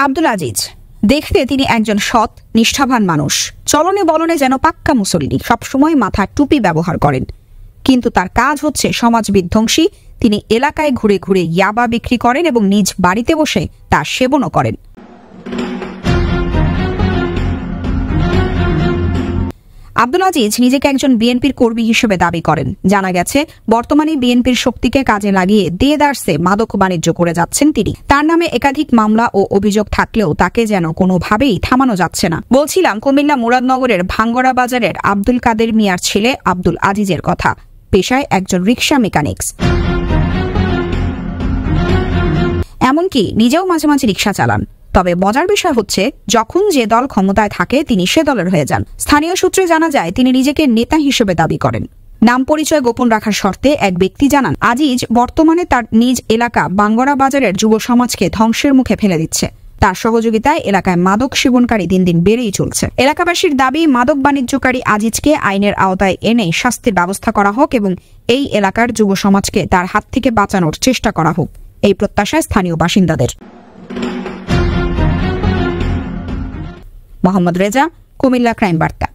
আব্দুল আজিজ দেখতে তিনি একজন সৎ নিষ্ঠাবান মানুষ, চলনে বলনে যেন পাক্কা মুসল্লি, সবসময় মাথায় টুপি ব্যবহার করেন। কিন্তু তার কাজ হচ্ছে সমাজ বিধ্বংসী। তিনি এলাকায় ঘুরে ঘুরে ইয়াবা বিক্রি করেন এবং নিজ বাড়িতে বসে তা সেবনও করেন। আব্দুল আজিজ নিজেকে একজন বিএনপির কর্মী হিসেবে দাবি করেন। জানা গেছে বর্তমানে বিএনপির শক্তিকে কাজে লাগিয়ে দেদারসে মাদক বাণিজ্য করে যাচ্ছেন তিনি। তার নামে একাধিক মামলা ও অভিযোগ থাকলেও তাকে যেন কোনোভাবেই থামানো যাচ্ছে না। বলছিলাম কুমিল্লা মুরাদনগরের ভাঙ্গরা বাজারের আব্দুল কাদের মিয়ার ছেলে আব্দুল আজিজের কথা। পেশায় একজন রিকশা মেকানিক্স, এমনকি নিজেও মাঝে মাঝে রিকশা চালান। তবে মজার বিষয় হচ্ছে, যখন যে দল ক্ষমতায় থাকে তিনি সে দলের হয়ে যান। স্থানীয় সূত্রে জানা যায় তিনি নিজেকে নেতা হিসেবে দাবি করেন। নাম পরিচয় গোপন রাখার শর্তে এক ব্যক্তি জানান, আজিজ বর্তমানে তার নিজ এলাকা বাঙ্গরা বাজারের যুব সমাজকে ধ্বংসের মুখে ফেলে দিচ্ছে। তার সহযোগিতায় এলাকায় মাদক সেবনকারী দিন দিন বেড়েই চলছে। এলাকাবাসীর দাবি, মাদক বাণিজ্যকারী আজিজকে আইনের আওতায় এনে শাস্তির ব্যবস্থা করা হোক এবং এই এলাকার যুব সমাজকে তার হাত থেকে বাঁচানোর চেষ্টা করা হোক, এই প্রত্যাশায় স্থানীয় বাসিন্দাদের। মোহাম্মদ রেজা, কুমিল্লা ক্রাইম বার্তা।